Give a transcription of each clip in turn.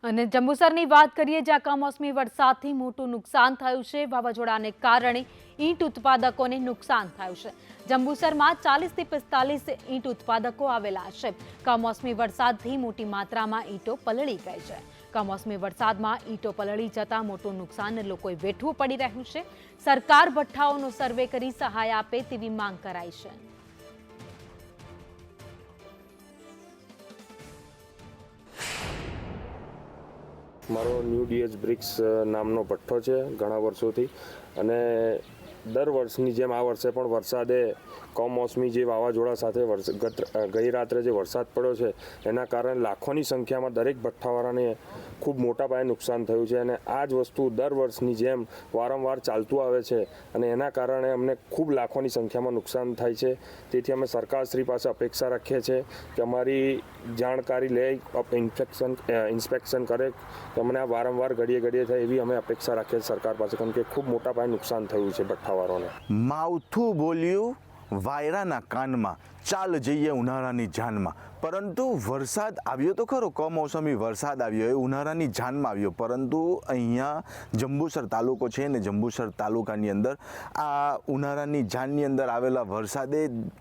અને જંબુસરની વાત કરીએ, જ્યાં કમોસમી વરસાદથી મોટું નુકસાન થયું છે. વાવાઝોડાને કારણે ઈંટ ઉત્પાદકોને નુકસાન થયું છે. જંબુસરમાં 40 થી 45 ઈંટ ઉત્પાદકો આવેલા છે. કમોસમી વરસાદથી મોટી માત્રામાં ઈંટો પલળી ગઈ છે. કમોસમી વરસાદમાં ઈંટો પલળી જતા મોટું નુકસાન લોકોએ વેઠવું પડી રહ્યું છે. સરકાર ભઠ્ઠાઓનો સર્વે કરી સહાય આપે તેવી માંગ કરાઈ છે. મારો ન્યૂ ડીએચ બ્રિક્સ નામનો ભઠ્ઠો છે ઘણા વર્ષોથી, અને દર વર્ષની જેમ આ વર્ષે પણ વરસાદે કમોસમી જે વાવાઝોડા સાથે ગઈ રાત્રે જે વરસાદ પડ્યો છે એના કારણે લાખોની સંખ્યામાં દરેક ભઠ્ઠાવાળાને ખૂબ મોટા પાયે નુકસાન થયું છે. અને આ જ વસ્તુ દર વર્ષની જેમ વારંવાર ચાલતું આવે છે અને એના કારણે અમને ખૂબ લાખોની સંખ્યામાં નુકસાન થાય છે. તેથી અમે સરકારશ્રી પાસે અપેક્ષા રાખીએ છીએ કે અમારી જાણકારી લે, ઇન્સ્પેક્શન કરે, તો અમને આ વારંવાર ઘડીએ થાય એવી અમે અપેક્ષા રાખીએ છીએ સરકાર પાસે, કારણ કે ખૂબ મોટા પાયે નુકસાન થયું છે ભઠ્ઠાવાળાને. માવઠું બોલ્યું વાયરાના કાનમાં, ચાલ જઈએ ઉનાળાની જાનમાં. પરંતુ વરસાદ આવ્યો તો ખરો, કમોસમી વરસાદ આવ્યો, એ ઉનાળાની જાનમાં આવ્યો. પરંતુ અહીંયા જંબુસર તાલુકો છે ને જંબુસર તાલુકાની અંદર આ ઉનાળાની જાનની અંદર આવેલા વરસાદે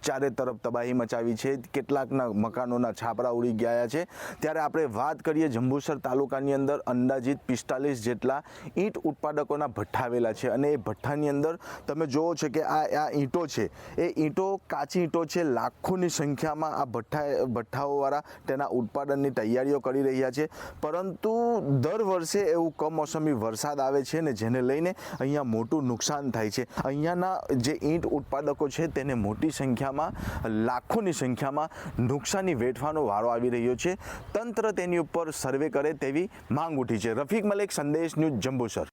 ચારે તરફ તબાહી મચાવી છે. કેટલાકના મકાનોના છાપરા ઉડી ગયા છે. ત્યારે આપણે વાત કરીએ, જંબુસર તાલુકાની અંદર અંદાજિત 45 જેટલા ઈંટ ઉત્પાદકોના ભઠ્ઠા આવેલા છે. અને એ ભઠ્ઠાની અંદર તમે જોવો છો કે આ ઈંટો છે, એ ઈંટો કાચી ઈંટો છે. લાખોની સંખ્યામાં આ ભઠ્ઠાઓવાળા તેના ઉત્પાદનની તૈયારીઓ કરી રહ્યા છે. પરંતુ દર વર્ષે એવું કમોસમી વરસાદ આવે છે ને જેને લઈને અહીંયા મોટું નુકસાન થાય છે. અહીંયાના જે ઈંટ ઉત્પાદકો છે તેને મોટી સંખ્યામાં, લાખોની સંખ્યામાં નુકસાની વેઠવાનો વારો આવી રહ્યો છે. તંત્ર તેની ઉપર સર્વે કરે તેવી માંગ ઉઠી છે. રફીક મલેક, સંદેશ ન્યૂઝ, જંબુસર.